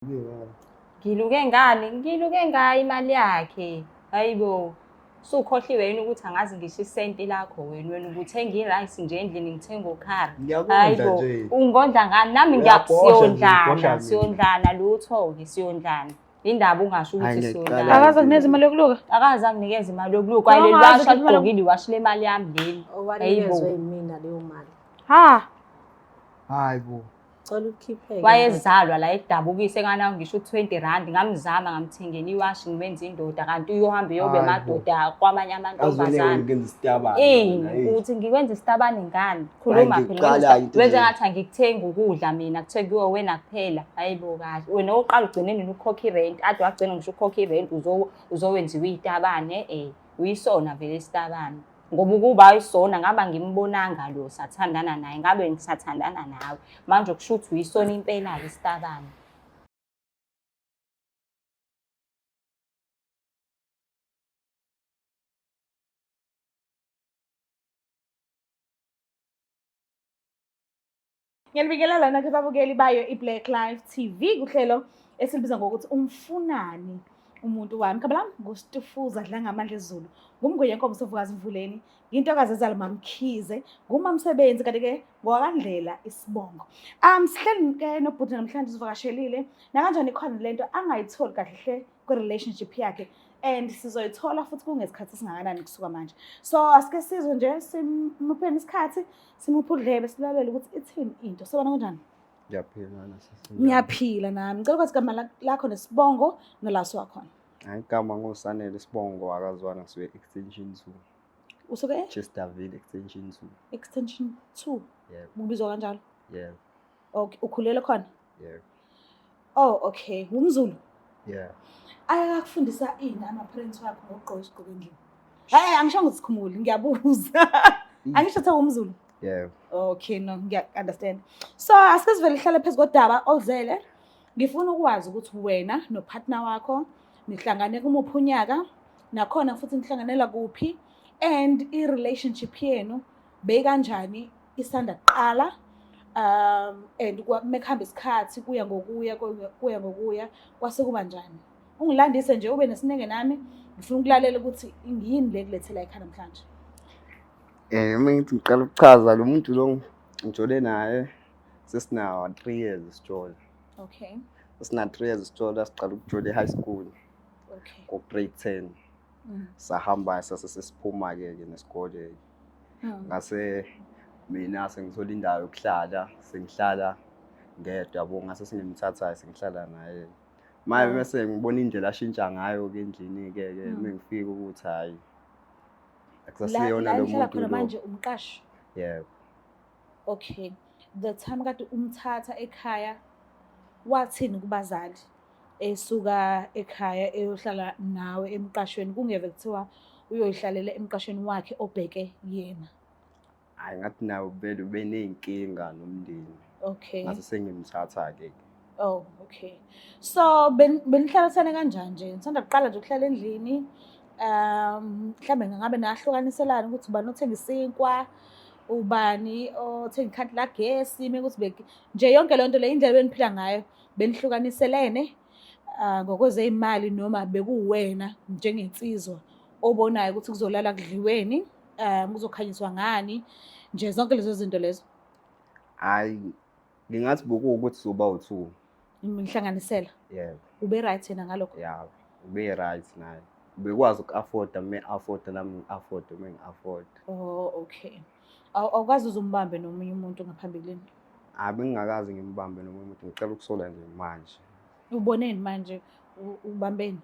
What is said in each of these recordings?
Ngiluke ngani? Ngiluke ngayo imali yakhe. Hayibo. Usukhohliwe yini ukuthi angazi ngisho isenti lakho wena ubuthenga i-rice nje endlini ngithenga ukhari. Hayibo. Ungondla ngani? Nami siyondlana, siyondlana lutho-ke siyondlana. Indaba ungasho ukuthi siyondlana. Akaze kunikeza imali yokuluka? Akaze anginikeze imali yokuluka. Kwayile washa ligqokile washile imali yami leli. Owanikezwe yimina leyo mali. Ha. Hayibo. Cela ukukhipheke. Wayezalwa la edabukise ngana ngisho 20 rand ngamzama ngamthengela iwashi ngibenza indoda kanti uyohamba yobe emadoda kwamanye amantombazana. Uthi ngikwenza isitabane ngani? Khuluma phela. Wenza ngathi angikuthenga ukudla mina kuthengiwe wena kuphela. Hayibo kahle. Wena oqala ugcineni ukukhokha irent, ade wagcina ngisho ukhokha irent uzowenziwa izitabane uyisona vele isitabane. Ngoba ukuba ayisona ngaba ngimbonanga lo sathandana naye ngabe ngisathandana nawe manje kusho ukuthi uyisona impela ke isitabane. Ngiyalibingelela lana kubabukeli bayo iBlack Life TV kuhlelo esilibiza ngokuthi umfunani umuntu wami. Igama lami nguStufuza Dlanga ngamandla ezulu. Ngumngwe yenkomo sovukazi Mvuleni. Intokazi ezala Mamkhize. Ngumamsebenzi kanti ke ngowakandlela isibongo. Sihleli ke nobhuti namhlanje sivakashelile. Na kanjani ikhona lento angayitholi kahle ku relationship yakhe and sizoyithola futhi kungesikhathi singakanani kusuka manje. So asike sizwe nje simupheni isikhathi simuphe udlebe silalele ukuthi ithini into. Sobona kanjani? Ngiyaphila nasisi. Ngiyaphila nami. Ngicela ukuthi igama lakho nesibongo nalaso wakhona. Hayi igama ngoSanele Sibongo akazwana ngisuke extension 2. Usuke Chesterville extension 2. Extension 2. Yebo. Ubizwa kanjalo? Yebo. Okay, ukhulele khona? Yebo. Oh, okay. Umzulu? Yeah. Ayakufundisa ini ama-parents wakho ngokugqoka isigqoko endlini? Angisho ukuthi sikhumuli, ngiyabuza. Angisho ukuthi umzulu? Yebo. Okay, no, ngiya-understand. So, asike sivele ihlale phezu kodaba oluzele. Ngifuna ukwazi ukuthi wena nopartner wakho nihlangane kumuphi unyaka, nakhona futhi nihlanganela kuphi, and i-relationship yenu beyikanjani isanda kuqala, and mekuhamba isikhathi kuya ngokuya kwase kuba njani. Ungilandise nje ube nesineke nami, ngifuna ukulalela ukuthi ngiyini le kulethela ekhaya namhlanje. Uma ngithi ngiqala ukuchaza lo muntu lo ngijole naye sesina 3 years isijole. Okay. Sesina 3 years isijole siqala ukujole high school. Okay. Ko grade 10. Sahamba sesiphuma ke nesikole. Ngase mina sengithola indawo yokuhlala, sengihlala ngedwa yabo ngase singimthatha sengihlala naye. Maye bese ngibona indlela ashintsha ngayo ke endlini ke mengifika ukuthi hayi akusasiyona lo muntu lo. Manje umqashi? Yebo. Okay. The time kade umthatha ekhaya wathini kubazali esuka ekhaya eyohlala nawe emqashweni kungeve kuthiwa uyoyihlalela emqashweni wakhe obheke yena? Hayi ngathi nawe vele ubeneyinkinga nomndeni. Okay. Ngase sengimthatha ke. Oh, okay. So benihlalisane kanjani nje? Ngisanda kuqala nje ukuhlala endlini. Mhlambe ngabe nahlukaniselana ukuthi ubani othenga isinkwa, ubani othenga ikhanti lagesi, mekuthi nje yonke le nto le indlela beniphila ngayo benihlukaniselene ngokwezeyimali noma bekuwena njengensizwa obonayo ukuthi kuzolala kudliweni, kuzokhanyiswa ngani, nje zonke lezo zinto lezo. Hayi ngingathi bokuwukuthi soba u2. Ngihlanganisela. Yebo. Ube right yena ngalokho? Yeah, ube right naye. Bekwazi uku-afforda me-afforda nami ngi-afforda mengi-afford. Oh, okay. Awukwazi uzumbambe nomunye umuntu ngaphambilini? Bengingakazi ngimbambe nomunye umuntu ngicela ukusola nje manje. Uboneni manje ubambeni?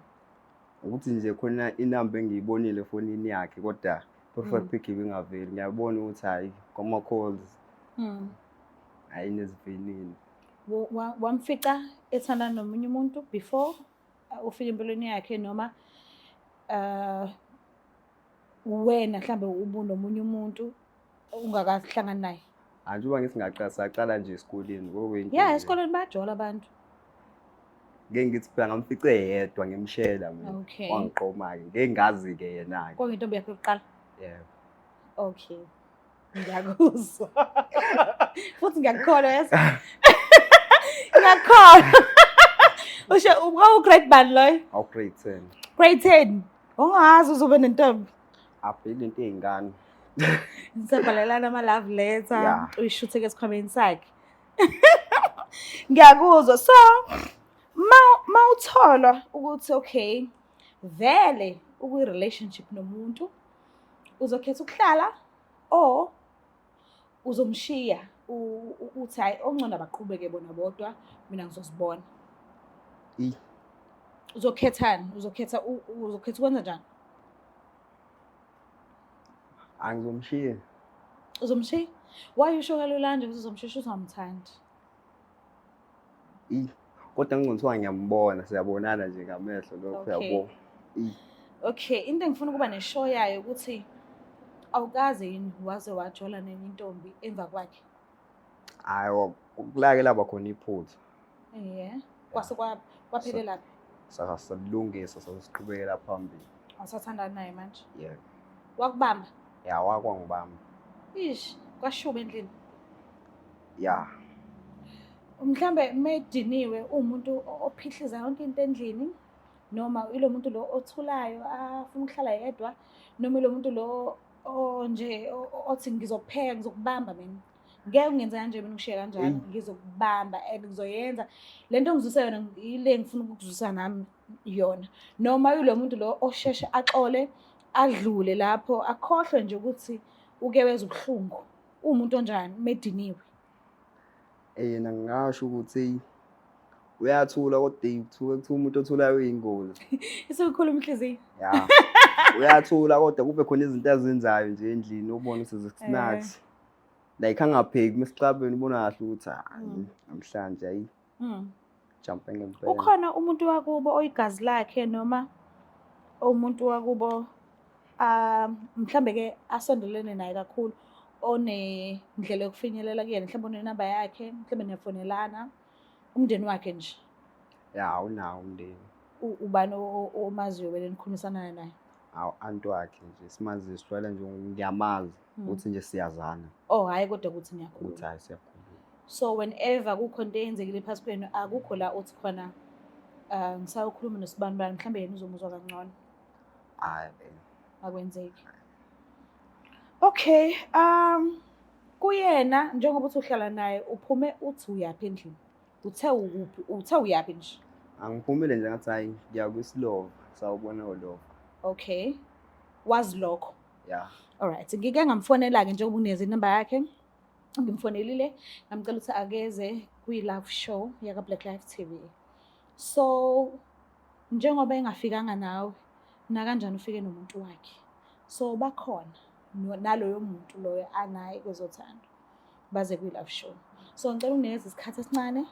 Ukuthi nje khona inamba engiyibonile efonini yakhe kodwa profile pic ibingaveli. Ngiyabona ukuthi hayi kuma calls. Hayi nezivinini. Wamfica ethanda nomunye umuntu before ufika empilweni yakhe noma wena mhlambe ubunomunye umuntu ungakahlangani naye? Njengoba ngithi saqala nje esikoleni ngokwento. Yeah, esikoleni bayajola abantu. Ngeke ngithi phela ngamfice yedwa ngimshela mina. Okay. Wangiqoma ke. Ngeke ngazi ke yena ke. Kwakuyintombi yakhe yokuqala? Yebo. Okay. Ngiyakuzwa. Futhi ngiyakukholwa yes. Ngiyakholwa. Usho grade bani loyo? Awu-grade 10. Grade 10. Ungazi uzobe nentombi. Abhile into ey'ngane. Nisabhalelana ama-love letter. Yeah. Uyishuthe-ke esikhwameni sakhe. Ngiyakuzwa. So, mawutholwa ukuthi okay, vele ukwi-relationship nomuntu, uzokhetha ukuhlala or uzomshiya uthi hayi ongcono abaqhubeke bona bodwa mina ngizosibona. Uzokhethani? Uzokhetha ukwenza njani? Angizomshiya. Uzomshiya? Why usho kalula nje ukuthi uzomshiya ungamthandi? Kodwa ngizothiwa ngiyambona, siyabonana nje ngamehlo lokho Okay. uyabo. Okay, into engifuna ukuba neshow yayo ukuthi awukaze yini waze wajola nenye intombi emva kwakhe? Hayi, ukulake laba khona iphutha. Yeah. Kwase kwaphelela Sasilungisa sasiqhubekela phambili. awusathandani naye manje? Yeah. Wakubamba? Ya wakwangibamba. Ish, kwashuba endlini. Ya. Mhlambe mediniwe umuntu ophihliza yonke into endlini noma ilo muntu lo othulayo afuna ukuhlala yedwa noma ilo muntu lo nje othi ngizopheka ngizokubamba mina. Ngeke ungenza kanje mina ngishiye kanjalo ngizokubamba and ngizoyenza lento ngizisa yona ile ngifuna ukuzisa nami yona noma yilo muntu lo osheshe axole adlule lapho akhohlwe nje ukuthi uke weza ubuhlungu umuntu onjani mediniwe. Yena ngingasho ukuthi uyathula kodwa kuthiwa umuntu othulayo uyingozi. Isukhuluma inhliziyo. Ya. Uyathula kodwa kube khona izinto azenzayo nje endlini ubona ukuthi snacks. Like angapheki mesicabeni ubona kahle ukuthi hayi namhlanje ayi. Jump ngempela. Ukhona umuntu wakubo oyigazi lakhe noma umuntu wakubo mhlambe ke asondelene naye kakhulu onendlela yokufinyelela kuyena mhlawumbe unenamba yakhe mhlawumbe niyafonelana umndeni wakhe nje? Ya unawo umndeni. Ubani omaziyo wena nikhulumisana naye? Awu anti wakhe nje simazi sijwayele nje ngiyamazi ukuthi nje siyazana. Oh hayi kodwa ukuthi niyakhuluma. Ukuthi hayi siyakhuluma. So whenever kukhona into eyenzekile phakathi kwenu akukho la uthi khona ngisawukhuluma nosibani mhlambe yena uzomuzwa kangcono? Hayi Akwenzeki. Okay, kuyena njengoba uthi uhlala naye uphume uthi uyaphi endlini? Uthe uyaphi nje? Angiphumile nje ngathi hayi ngiya kwisilova sawubona ulova. Okay. Wazi lokho? Yeah. Alright, ngike ngamfonela-ke njengoba uneze inamba yakhe. Ngimfonelile ngamcela ukuthi akeze kwi-live show yaka Black Life TV. So njengoba engafikanga nawe na kanjani ufike nomuntu wakhe? So bakhona naloyo muntu loyo anaye kwezothando baze kwi-live show. So ngicela unginikeze isikhathi esincane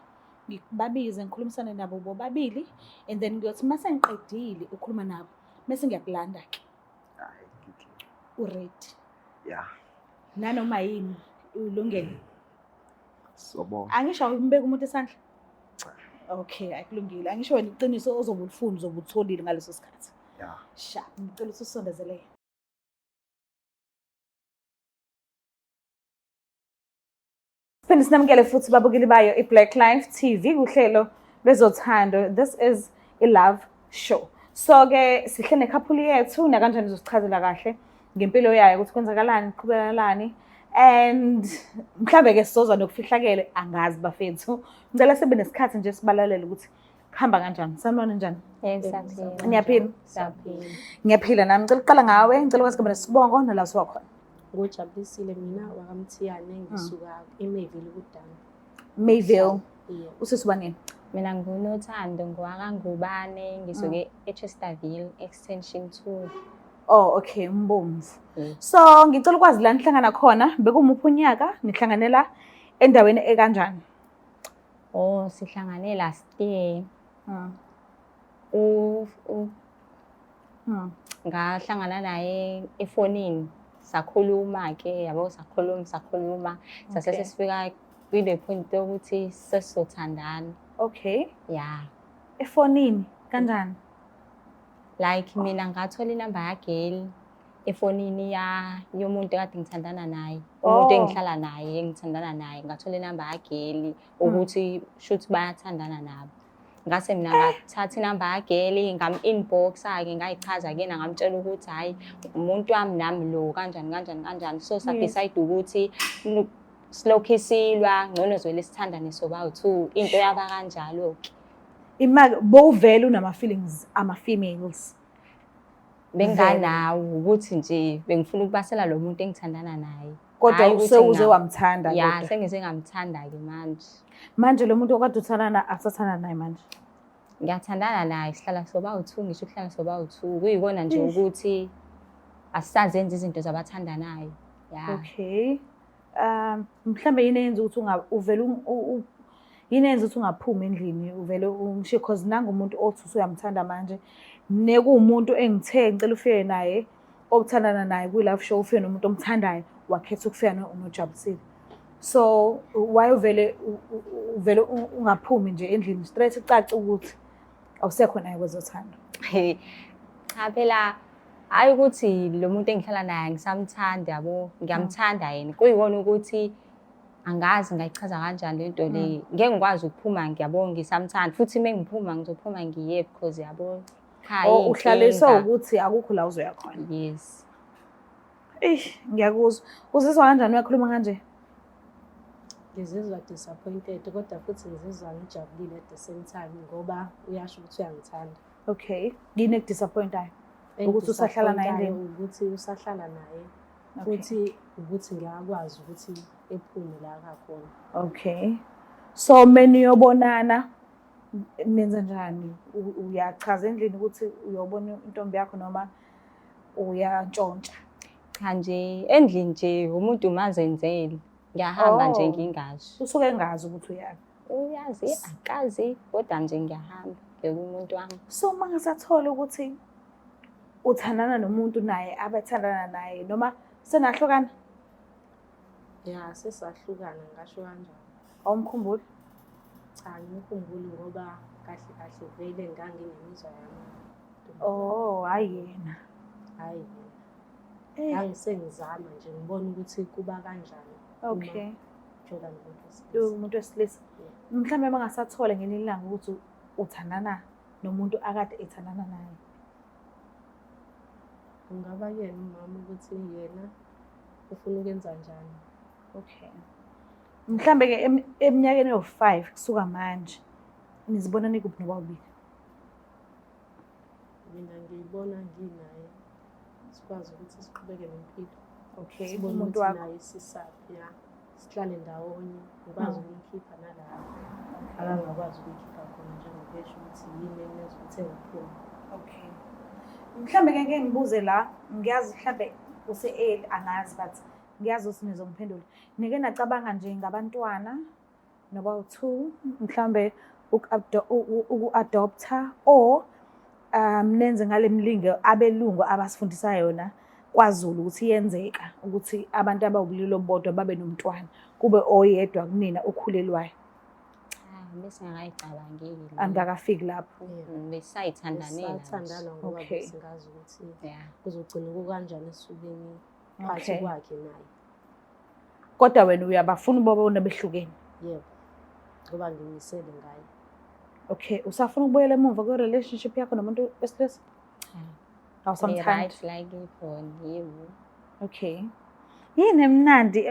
ngikubabize ngikhulumisane nabo bobabili and then ngiyothi mase ngiqedile ukukhuluma nabo bese ngiyakulanda-ke. Hayi U-ready? yeah. Nanoma yini ulungele? Sobona. Angisho umbeka umuntu esandla? Okay, akulungile. Angisho wena iqiniso ozobe ulifuna uzobe utholile ngaleso sikhathi. Yeah. Sha, ngicela usisondezele. Siphinde sinamukele futhi babukeli bayo iBlack Life TV kuhlelo lwezothando. This is a love show. So ke sihle nekhaphuli yethu na kanjani uzosichazela kahle ngempilo yayo ukuthi kwenzakalani qhubelelani and mhlambe ke sizozwa nokufihlakele angazi bafethu. Ngicela sibe nesikhathi nje sibalalele ukuthi kuhamba kanjani. Sanibona njani? Siyaphila. Niyaphila? Siyaphila. Ngiyaphila nami. Ngicela uqala ngawe, ngicela ukwazi kube nesibongo nala siwakhona. Ngujabulisile mina wakamthiyane ngisuka eMayville kudala. Mayville. Yeah. Usisi wanini? Mina nguNothando ngowakangubane ngisuke eChesterville extension 2. Oh, okay, Mbomvu. Mm. So, ngicela ukwazi la nihlangana khona, bekumuphi unyaka nihlanganela endaweni ekanjani? Oh, sihlangane last year. Ngahlangana naye efonini. Sakhuluma ke yabo sakhuluma sase sesifika kule point ukuthi sesizothandana. Okay. Yeah. Efonini kanjani? Like mina ngathola inamba yakhe efonini yomuntu kade ngithandana naye. Umuntu engihlala naye ngithandana naye ngathola inamba yakhe ukuthi shothi bayathandana nabo. ngase mina ngathatha inamba yakeli ngam-inboxa-ke ngayichaza kuyena ngamtshela ukuthi hhayi umuntu wami nami lo kanjani. So sa-decide ukuthi silokhu silwa ngcono zwele sithandane sobawu-2 into yaba kanjalo-ke. Imake bowuvele unama-feelings ama-females. Benganawo ukuthi nje bengifuna ukubasela lo muntu engithandana naye. Kodwa usewuze wamthanda Ya, kodwa. sengize ngamthanda-ke manje. Manje lo muntu okade uthandana asathanda naye manje. Ngiyathandana naye sihlala sobawu-2 ngisho ukuhlala sobawu-2 kuyikona nje ukuthi asisazenza izinto zabathandanayo. Ya. Okay. Mhlambe yini eyenza ukuthi yini eyenza ukuthi ungaphumi endlini uvele ungishiye cause nanga umuntu othi usuyamthanda manje nekuwumuntu engithe ngicela ufike naye okuthandana naye kwi-live show ufike nomuntu omthandayo wakhetha ukufika noJabulile. So why uvele ungaphumi nje endlini straight icace ukuthi awusekho naye kwezothando? Cha phela hayi ukuthi lo muntu engihlala naye ngisamthanda yabo ngiyamthanda yena kuyikona ukuthi angazi ngayichaza kanjani lento le ngeke ngikwazi ukuphuma ngiyabona ngisamthanda futhi mengiphuma ngizophuma ngiye because yabo uhlaliswa ukuthi akukho la uzoya khona. Yes. Ngiyakuzwa. Uzizwa kanjani uyakhuluma kanje? Ngizizwa disappointed kodwa futhi ngizizwa ngijabulile at the same time ngoba uyasho ukuthi uyangithanda. Okay. Yini ekudisappointayo? Ukuthi usahlala naye endlini? Ukuthi usahlala naye futhi ukuthi ngiyakwazi ukuthi ephume la akakhona. Okay. So meniyobonana nenza njani? Uyachaza endlini ukuthi uyobona intombi yakho noma uyantshontsha? Cha nje endlini nje umuntu mazenzele ngiyahamba nje ngingazi. Usuke engazi ukuthi uyaphi? Uyazi akazi kodwa nje ngiyahamba umuntu wami. So mangasathola ukuthi uthandana nomuntu naye abathandana naye noma senahlukana? Ya sesahlukana ngasho kanjalo. Awumkhumbuli? Cha ngimkhumbuli ngoba kahle vele nganginemizwa yami. Hayi yena. Hayi. Ngisengizama nje ngibona ukuthi kuba kanjani. Okay. Jola nomuntu wesilisa. Mhlambe mangasathola ngelinye ilanga ukuthi uthandana nomuntu akade ethandana naye. Ungaba yena umama ukuthi yena ufuna ukwenza njani. Okay. Mhlambe ke eminyakeni yo5 kusuka manje nizibona nikuphi nobabili? Mina ngiyibona nginaye sikwazi ukuthi siqhubeke nempilo. Okay. Umuntu wakho naye sisaphi ya. Sihlale ndawonye ngikwazi ukuyikhipha nalapha. Akangakwazi ukuyikhipha khona njengoba esho ukuthi yini engenza ukuthi engaphumi. Okay. Mhlambe ke ngeke ngibuze la ngiyazi mhlambe use angazi but ngiyazi ukuthi nizomphendula. Nike nacabanga nje ngabantwana noba2 mhlambe uku-adopta or nenze ngale mlingo abelungu abasifundisa yona kwaZulu ukuthi iyenzeka ukuthi abantu abawubulili obodwa babe nomntwana kube oyedwa kunina okhulelwayo. Bese ngayicabangile. Angakafiki lapho. Besayithandanela. Sathandana ngoba singazi ukuthi kuzogcina kukanjani esubeni phansi kwakhe naye. Kodwa wena uyabafuna ubabona behlukene? Yebo. Ngoba ngimisele ngaye. Okay, usafuna ukubuyela emuva kwe-relationship yakho nomuntu wesilisa? Awusamthandi? Right like ikhona yebo. Okay. Yini emnandi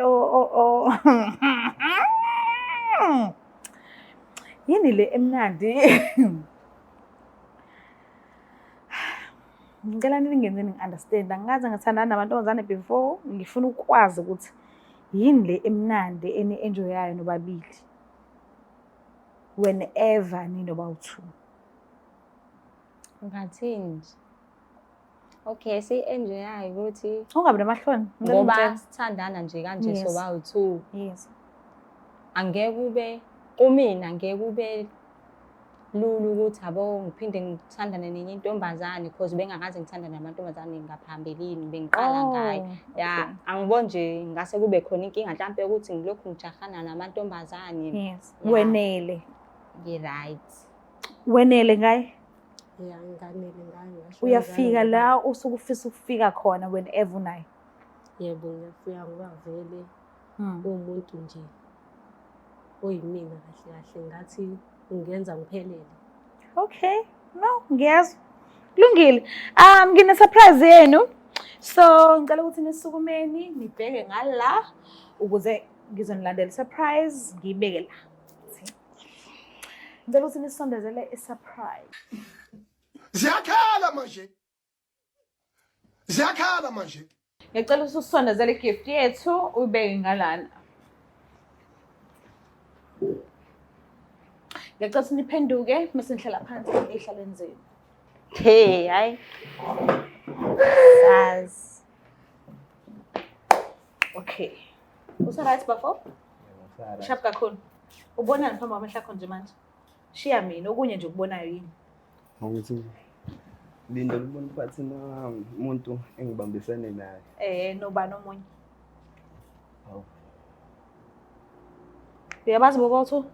yini le emnandi? Ngicela ningenze ningi-understand. Angazi ngithandana namantombazane before ngifuna ukwazi ukuthi yini le emnandi eni-enjoyayo nobabili whenever ninobawu2. Ngathini? Okay, si-enjoyayo ukuthi ungabi namahloni ngoba sithandana nje kanje sobawu2. Yes. Angeke kube kumina ngeke kube lulu ukuthi abo ngiphinde ngithandane nenye intombazane because bengakaze ngithandane namantombazane ngaphambilini bengiqala ngayo. Ya angiboni nje ngase kube khona inkinga mhlawumbe ukuthi ngilokhu ngijahana namantombazane. Yes. Wenele. Right. Wenele ngaye? Ya nganele ngaye. Uyafika la usuke ufisa ukufika khona whenever unaye? Yebo ngiyafika ngoba vele umuntu nje oyimina kahle ngathi ungenza ngiphelele. Okay. No, ngiyazi. Kulungile. Ngine-surprise yenu. So, ngicela ukuthi nisukumeni, nibheke ngala ukuze ngizonilandela i-surprise, ngiyibeke la. Ngicela ukuthi nisondezele i-surprise. Ziyakhala manje. Ngicela ukuthi usondezele i-gift yethu, uyibeke ngalana. Ngicela ukuthi niphenduke, bese nihlala phansi ey'hlalweni zenu. Hey, hayi. Sazi. Okay. Usa-right bafo? Sharp kakhulu. Ubonani phambi kwamehlo akho nje manje? Shiya mina, okunye nje ukubonayo yini? Ukuthi linda ukubona phathi umuntu engibambisene naye. Nobani omunye? Hawu. Uyabazi bobotho?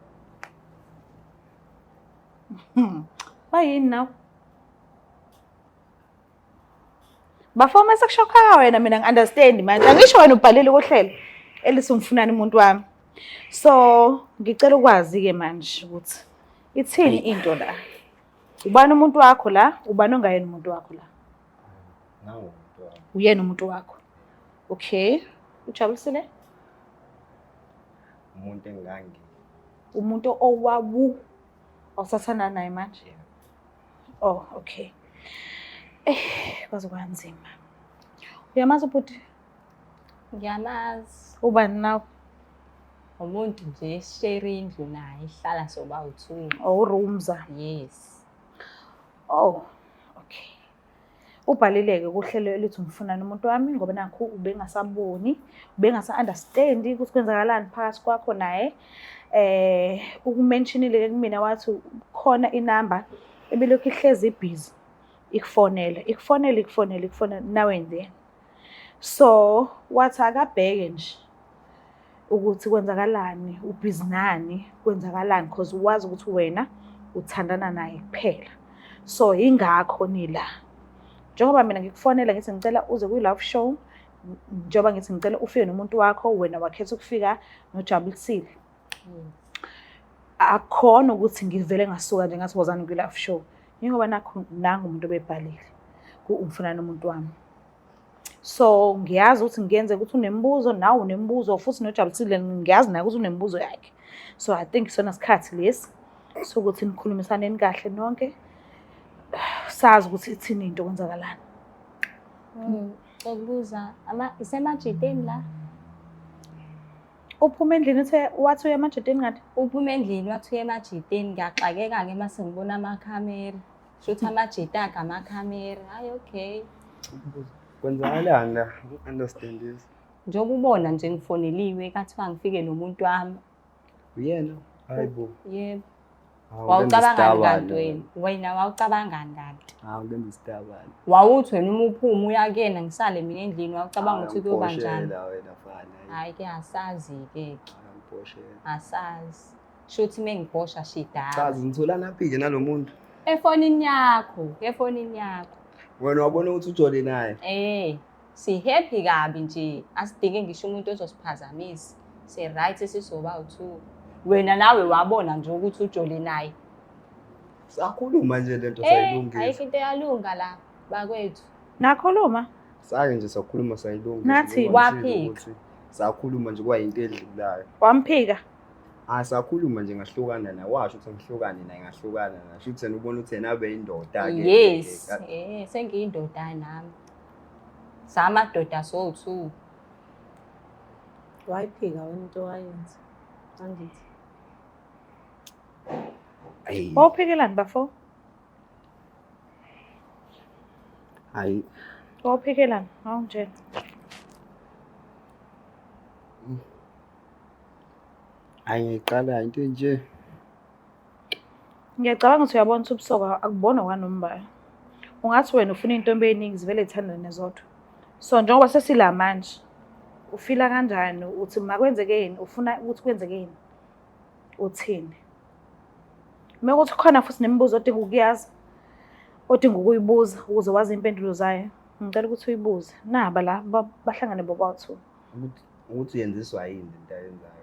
Bayini nawe? Bafo mase kushokha wena mina ngi-understand manje. Angisho wena ubhalile kuhlelo elisumfunani umuntu wami. So, ngicela ukwazi-ke manje ukuthi ithini into la? Ubani umuntu wakho la? Ubani ongayena umuntu wakho la? Nawo umuntu wami. Uyena umuntu wakho. Okay. Ujabulisile? Umuntu engangi. Umuntu owabu awusathanda naye manje? Oh, okay. Kwaze kwanzima. Uyamazi ubhuti? Ngiyamazi. Ubani nawe? Umuntu nje eshare indlu naye, ihlala soba-2. Urumza. Yes. Oh, okay. Ubhalileke kuhlelo elithi umfunani umuntu wami ngoba nakho ubengasaboni, ubengasa-understand ukuthi kwenzakalani phakathi kwakho naye. Ukumentionile kumina wathi khona inamba ebilokhu ihlezi busy ikufonela now and then. So wathi akabheke nje ukuthi kwenzakalani, ubhizi nani, kwenzakalani because uwazi ukuthi wena uthandana naye kuphela. So ingakho nila. Njengoba mina ngikufonela ngithi ngicela uze kwi-love show, njengoba ngithi ngicela ufike nomuntu wakho, wena wakhetha ukufika nojabulisile. Akhona ukuthi ngivele ngasuka nje ngathi wozani kwi-love show. Ngoba nakho nangu umuntu obebhalile umfunana umuntu wami. So ngiyazi ukuthi ngiyenze ukuthi unembuzo, nawe unembuzo futhi nojabulisile ngiyazi naye ukuthi unembuzo yakhe. So I think isona sikhathi lesi sokuthi nikhulumisane kahle nonke. Sazi ukuthi ithini into kwenzakalani. Ukubuza isemajideni la? Uphuma endlini wathi uya emajideni ngathi? Uphuma endlini wathi uya emajideni, ngiyaxakeka-ke mase ngibona amakhamera. Shouthi amajidi akhe amakhamera. Hayi okay. Kwenzakalani la? Understand this. Njengoba ubona nje ngifoneliwe kathiwa ngifike nomuntu wami. Uyena? Hayibo. Yebo. Wawucabangani kanti wena? Wena wawucabangani kanti? Ngenza isitabane. Wawuthi wena uma uphuma uya kuyena ngisale mina endlini wawucabanga ukuthi kuyoba njani? Hayi-ke asazi-ke. Asazi. Shouthi uma ngibhosha shidala. Chaza nitholanaphi-ke nalo muntu? Efonini yakho. Wena wabona ukuthi ujole naye? Si-happy kabi nje. Asidinge ngisho umuntu ozosiphazamisa. Si-right sisoba-2. Wena nawe wabona nje ukuthi ujole naye. Sakhuluma nje lento sayilungisa. Ayikho into yalunga la bakwethu. Nakhuluma? Sake nje sakhuluma sayilungisa. Nathi waphika. Sakhuluma nje kwayinto edlulayo. Wamphika? Sakhuluma nje ngahlukana naye. Washo ukuthi ngihlukane naye ngahlukana naye. Shuthi yena ubona ukuthi yena abe indoda ke. Yes. Sengiyindoda nami. Samadoda so-2. Wayiphika wena into wayenza. Angithi. Wawuphikelani bafo? Hayi. Wawuphikelani? Awungitshela. Hayi ngiqala into nje. Ngiyacabanga ukuthi uyabona ukuthi ubusoka akubona kwaNombaya. Ungathi wena ufuna intombi eningi zivele ithandane zodwa. So njengoba sesila manje ufila kanjani uthi makwenzekeni, ufuna ukuthi kwenzekeni? Uthini? Mekuthi khona futhi nemibuzo odinga ukuyazi, odinga ukuyibuza ukuze wazi impendulo zayo, ngicela ukuthi uyibuze. Naba la bahlangane boba-2. Ukuthi uyenziswa yini into ayenzayo?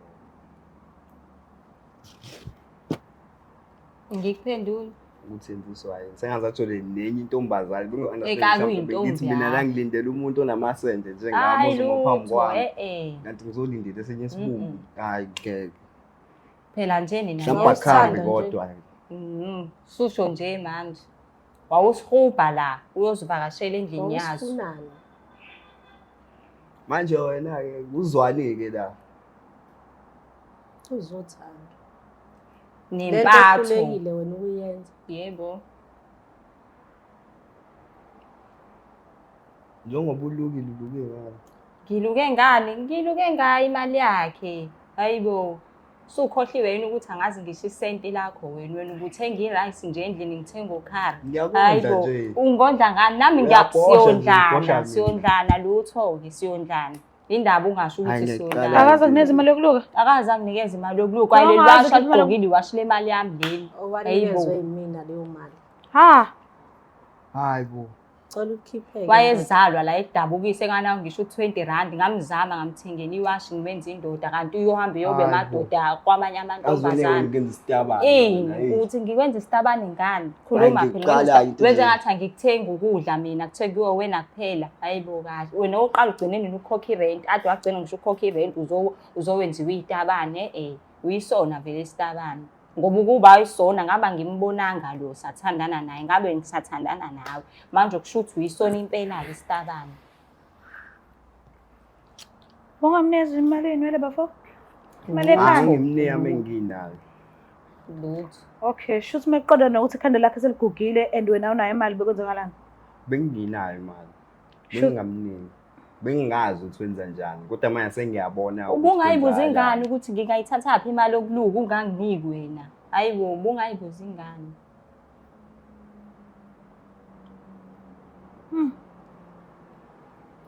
Ngikuphendula. Uthembiswa yini sengazathole nenye intombazane Ekakuyintombi ngithi mina yakho. nangilindele umuntu onamasende njengami Hayi ozoma phambi lutho, kwami kanti ngizolindela esinye isibumbu hayi ngeke Phela nje nina mhlawumbe akhambi nje. kodwa susho nje manje. Wawusihuba la uyozivakashela endlini yazo. Wawusifunani? manje wena-ke uzwane-ke la Uzothanda. Nempatho. Ehlulekile wena ukuyenza. Yebo. njengoba ulukile uluke ngani Ngiluke ngani? Ngiluke ngayo imali yakhe. Hayibo. Sukhohliwe yini ukuthi angazi ngisho isenti lakho wena ukuthenga irice nje endlini ngithenga ukhari. ngiyakondla nje Ungondla ngani? Nami siyondlana lutho-ke siyondlana. Indaba ungasho ukuthi Hayi, siyondlana. ngiyaqala. Akaze kunikeza imali yokuluka? Akaze anginikeze imali yokuluka. Leli Awungazi washo ukuthi imali- aligqokile iwashi lemali yami leli. Owanikezwe yimina leyo mali. Ha, hayi bo Cela ukukhipheke. Wayezalwa la edabukise enganawo ngisho u20 ngamzama ngamthengela iwashi ngimenza indoda kanti uyohamba yobe Hayi bo. amadoda kwamanye Azwene amantombazane. ngenza isitabane. Uthi ngikwenza isitabane ngani? Khuluma Hayi, phela ngiqala into wenze nje. ngathi angikuthenga ukudla mina kuthengiwe wena kuphela. Hayibo kahle. Wena oqala ugcine nini ukhokha irent? Ade wagcina ngisho ukhokha irent uzowenziwa izitabane uyisona vele isitabane. Ngoba ukuba ayisona ngaba ngimbonanga lo sathandana naye ngabe ngisathandana nawe. Manje kusho ukuthi uyisona impela ke isitabane. ungamnikeza imali yini wele bafo? Imali hayi ekhanda? ngimnika menginayo Lutho. Okay, shuthi meqoda nokuthi ikhanda lakhe seligugile and wena unayo imali bekwenzakalani? benginayo imali Sure. bengingamniki bengingazi ukuthi wenza njani kodwa manje sengiyabona ukuthi Ubungayibuza kwenzakalani. ingane ukuthi ngingayithathaphi imali yokuluka unganginiki wena. Hayibo ubungayibuza ingane.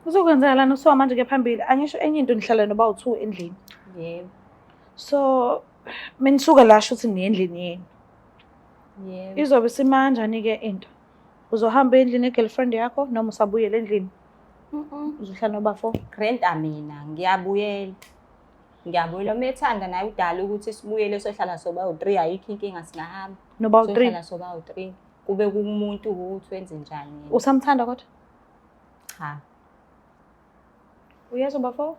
Uzokwenzakalani usuka manje ke phambili? Angisho enye into nihlala noba u2 endlini. Yebo. So menisuka la shuthi niye endlini yeni. Yebo. Izobe simanjani ke into? Uzohamba endlini negirlfriend yakho noma usabuyela endlini? Uzohlala nobafo? Grant mina ngiyabuyela. Ngiyabuyela umethanda naye udala ukuthi sibuyele sohlala soba u3 ayikho inkinga singahamba. Noba u3? Sohlala soba u3. Kube kumuntu ukuthi wenze njani yena. Usamthanda kodwa? Cha. Uyezwa bafo?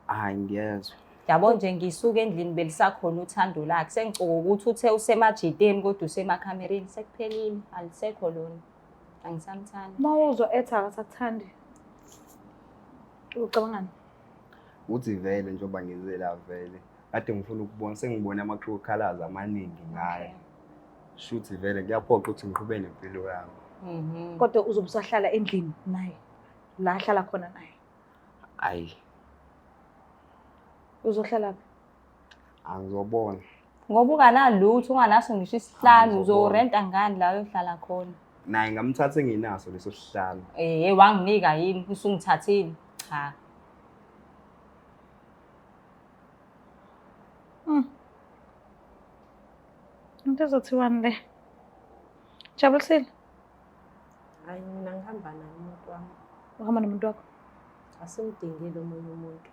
hayi ngiyezwa Yabo nje ngisuka endlini belisakhona uthando lakhe. Sengicuka ukuthi uthe usemajideni kodwa usemakhamereni sekuphelile. Alisekho lona. Angisamthandi. Mawuzwa ethi akasakuthandi. Ucabangani? uthi vele njengoba ngize la vele kade ngifuna ukubona sengibona ama-true colours amaningi ngayo shuthi vele kuyaphoqa ukuthi ngiqhube nempilo yami Kodwa uzobe usahlala endlini naye. La ahlala khona naye. hayi Uzohlala phi? angizobona Ngoba unganalutho unganaso ngisho isihlanu Ngizobona. uzorenta ngani la uyohlala khona. naye ngamthatha enginaso leso sihlalo Wanginika yini usungithathile? Cha. Into ezothiwani le? Jabulisile? Hayi mina ngihamba naye umuntu wami. Uhamba nomuntu wakho? Asimdingile omunye umuntu.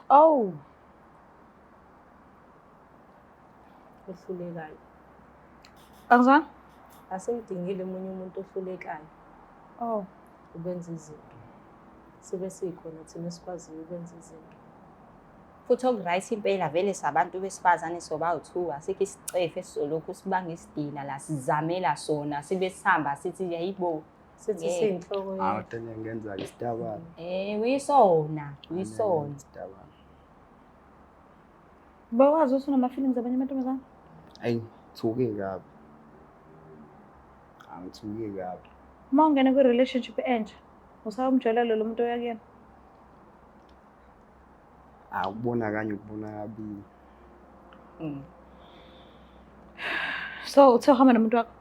Oh, Ohlulekayo. angizwani? Asimdingile omunye umuntu ohlulekayo Oh, ukwenza izinto. Sibe sikhona thina sikwaziyo ukwenza izinto. Futhi okuright impela vele sabantu besifazane soba u2 asikho isicefe esisolokhu sibanga isidina la sizamela sona sibe sihamba sithi yayibo. Sithi Yeah. siyinhloko yethu. awutene ngenza-ke isitabane Uyisona. Isitabane. bawazi ukuthi unama-feelings abanye amantombazane? Ayi thuke kabi angithuke kabi Uma ungene kwi-relationship entsha, usawumjwayela lo muntu oyakuyena? akubona kanye ukubona kabili So uthe uhamba nomuntu wakho?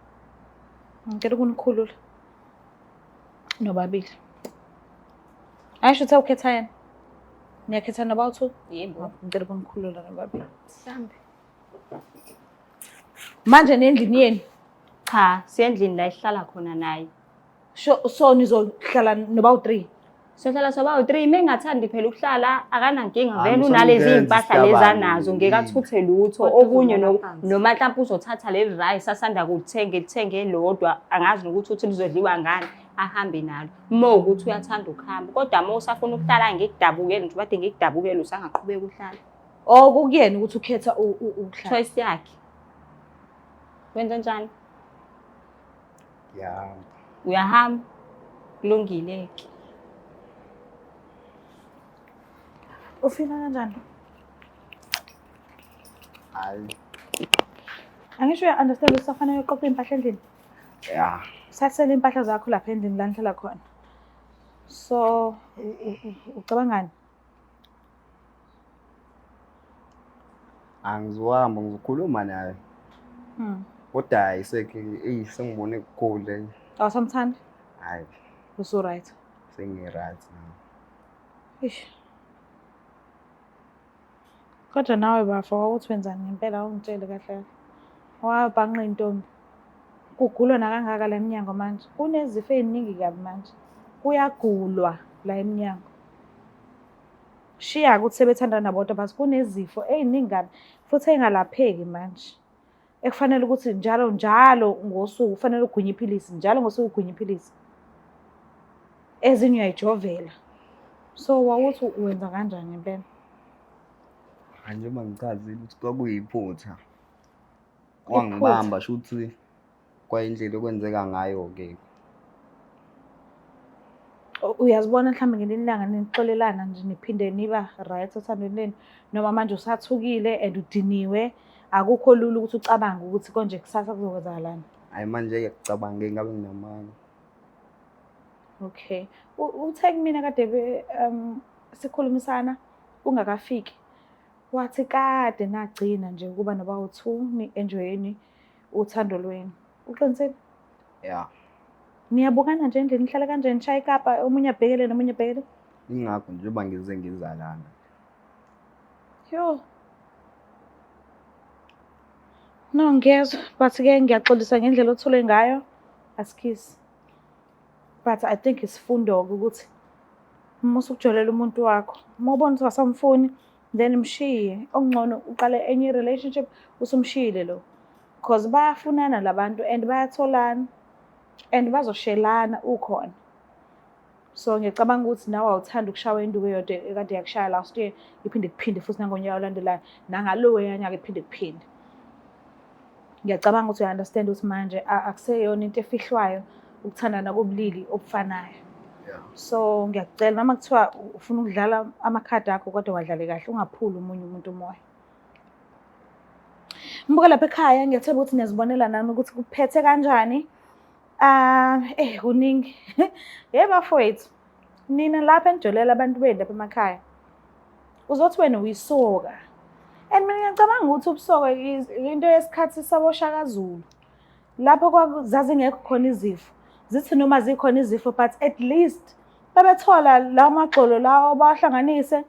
Ngicela ukunikhulula. Nobabili. Ayisho uthe ukhetha yena? Niyakhetha noba-2? Yebo. Ngicela ukunikhulula nobabili. Mhlambe. Manje nendlini yeni? Cha, siyendlini la ihlala khona naye. So nizohlala noba-3? Sohlala soba u3 mengathandi phela ukuhlala akanankinga Hayi, vele ngisholo unalezi ngenze impahla isitabane lezi anazo ngeke yini. athuthe lutho Kodwa okunye uzolala phansi. noma mhlawumbe uzothatha leli rice asanda kulithenge elodwa angazi nokuthi uthi lizodliwa ngani ahambe nalo uma ukuthi uyathanda ukuhamba kodwa uma usafuna ukuhlala ngikudabukele nje bade ngikudabukele usangaqhubeka uhlala Kukuyena ukuthi ukhetha ukuhlala. choice yakhe wenza njani Ya. uyahamba kulungile ke Ufila kanjani? Hayi. Angisho uya-understand ukuthi kufanele uqoqe impahla endlini. Ya. Usasele impahla zakho lapha endlini la nihlala khona. So ucabangani? Angizohamba ngizokhuluma naye. Kodwa hayi sengibone kukhulu. Awusamthandi? Hayi, Uso right. sengi-right now. Ish. Kodwa nawe bafo ukuthi wenzani ngempela ungitshele kahle kahle. Wabhanqa intombi. Kugulwa nakangaka la eminyango manje. Kunezifo eziningi kabi manje. Kuyagulwa la eminyango. Shiya ukuthi sebethandana nabodwa basi kunezifo eziningi kabi futhi engalapheki manje. Ekufanele ukuthi njalo ngosuku kufanele ugunye iphilisi, njalo ngosuku ugunye iphilisi. Ezinye uyayijovela. So wawuthi wenza kanjani ngempela? Njengoba ngichazile ukuthi kwakuyiphutha. Wangibamba shuthi kwayindlela okwenzeka ngayo-ke. Uyazibona mhlawumbe ngelinye ilanga nixolelana nje niphinde niba right othandweni leni noma manje usathukile and udiniwe akukho lula ukuthi ucabange ukuthi konje kusasa kuzokwenzakalani. Hayi manje ngiyacabanga ngabe nginamanga. Okay. Uthe kumina kade sikhulumisana ungakafiki. Wathi kade nagcina nje ukuba nabawu2 ni-enjoyeni uthando lweni. Uqinisele? Ya. Niyabukana nje endlini nihlala kanjani nishaya ikapa omunye abhekele nomunye abhekele? Ingakho njengoba ngize ngizalana. Yo. No ngiyezwa but-ke ngiyaxolisa ngendlela othule ngayo. Asikhisi. But I think isifundo-ke ukuthi uma usukujolela umuntu wakho, uma ubona ukuthi asamfuni then mshiye. Okungcono uqale enye relationship usumshiyile lo. Because bayafunana labantu and bayatholana and bazoshelana ukhona. So ngiyacabanga ukuthi nawe awuthanda ukushawa induku eyodwa ekade yakushaya last year iphinde futhi nangonyaka olandelayo nangalowo yanyaka iphinde kuphinde. Ngiyacabanga ukuthi uya-understand ukuthi manje akuseyona into efihlwayo ukuthandana kobulili obufanayo. So ngiyakucela noma kuthiwa ufuna ukudlala amakhadi akho kodwa wadlale kahle ungaphuli umunye umuntu umoya. Mbuka lapha ekhaya ngiyathemba ukuthi niyazibonela nami ukuthi kuphethe kanjani. Kuningi. Bafowethu. Nina lapha enijolela abantu benu lapha emakhaya. Uzothi wena uyisoka. And mina ngiyacabanga ukuthi ubusoka into yesikhathi saboShaka Zulu. Lapho kwakuzazi ngekho khona izifo. Zithi noma zikhona izifo but at least babethola la magxolo lawo bawahlanganise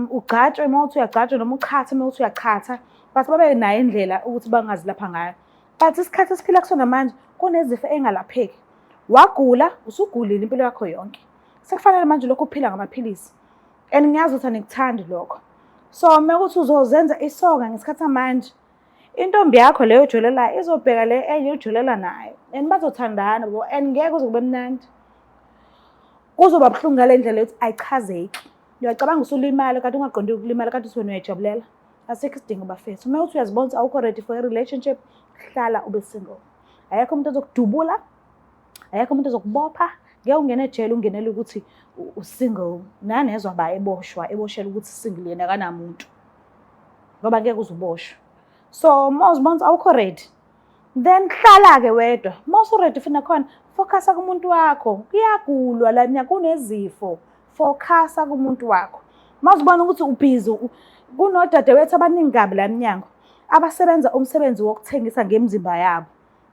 ugcatshwe uma uthi uyagcatshwa noma uchathe uma uthi uyachatha but babe nayo indlela ukuthi bangazilapha ngayo. But isikhathi esiphila kusona manje kunezifo engalapheki. Wagula usugulile impilo yakho yonke. Sekufanele manje lokho uphila ngamaphilisi. And ngiyazi ukuthi anikuthandi lokho. So mekuthi uzozenza isoka ngesikhathi manje intombi yakho leyo ojolelayo izobheka le enye ujolela nayo and bazothandana bo and ngeke kuze kube mnandi. Kuzoba buhlungu ngale ndlela yokuthi ayichazeki. Uyacabanga usulimala kanti ungaqondi ukulimala kanti uthi wena uyajabulela. Asikho isidingo bafethu. Uma uthi uyazibona awukho ready for a relationship hlala ube single. Ayekho umuntu ozokudubula. Ayekho umuntu ozokubopha. Ngeke ungene ejele ungenele ukuthi usingle. Nani ezwa ba eboshela ukuthi single yena kanamuntu. Ngoba ngeke uzuboshwe. So uma uzibona awukho ready then hlala ke wedwa. Uma usu ready fina khona focusa kumuntu wakho. Kuyagulwa la eminyaka kunezifo. Focusa kumuntu wakho. Uma uzibona ukuthi ubhizi kunodadewethu abaningi kabi la eminyango abasebenza umsebenzi wokuthengisa ngemizimba yabo.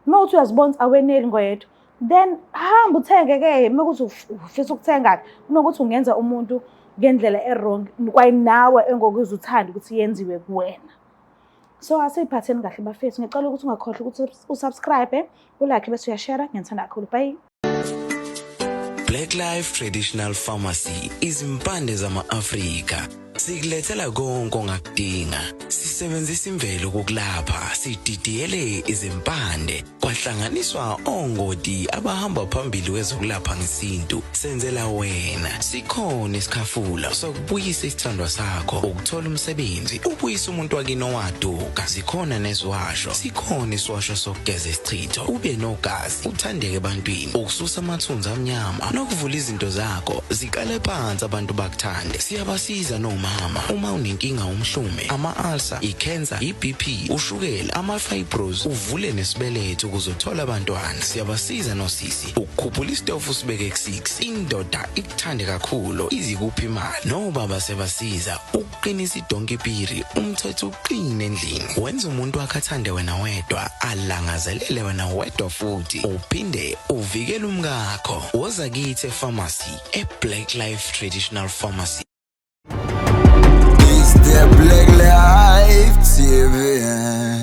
Uma uthi uyazibona aweneli ngoyedwa then hamba uthenge ke mekuthi ufisa ukuthenga kunokuthi ungenza umuntu ngendlela errong kwaye nawe engokuzwe uthanda ukuthi yenziwe kuwena. So asiphatheni kahle bafethu. Ngicela ukuthi ungakhohlwa ukuthi usubscribe, ulike bese uyashare. Ngiyithanda kakhulu. Bye. Black Life Traditional Pharmacy izimpande zama-Afrika. Sikulethela konke ongakudinga. Sisebenzisa imvelo ukulapha, sididiyele izimpande, kwahlanganiswa ongoti abahamba phambili kwezokulapha ngesintu. Senzela wena. Sikhona isikhafula sokubuyisa isithandwa sakho, ukuthola umsebenzi, ubuyisa umuntu wakini owaduka. Sikhona nezwasho. Sikhona iswasho sokugeza isichitho, ube nogazi, uthandeke ebantwini, ukususa amathunzi amnyama, nokuvula izinto zakho zikale phansi abantu bakuthande. Siyabasiza noma mama uma unenkinga umhlume, ama-ulcer, i-cancer, i-BP, ushukela, ama-fibros, uvule nesibeletho ukuzothola abantwana. Siyabasiza nosisi ukukhuphula isitofu usibeke ku-6, indoda ikuthande kakhulu izikuphi imali. Nobaba sebasiza ukuqinisa idonkipiri, umthetho uqine endlini, wenza umuntu wakhe athande wena wedwa, alangazelele wena wedwa futhi, uphinde uvikele umkakho. Woza kithi epharmacy, eBlack Life Traditional Pharmacy. The Black Life TV.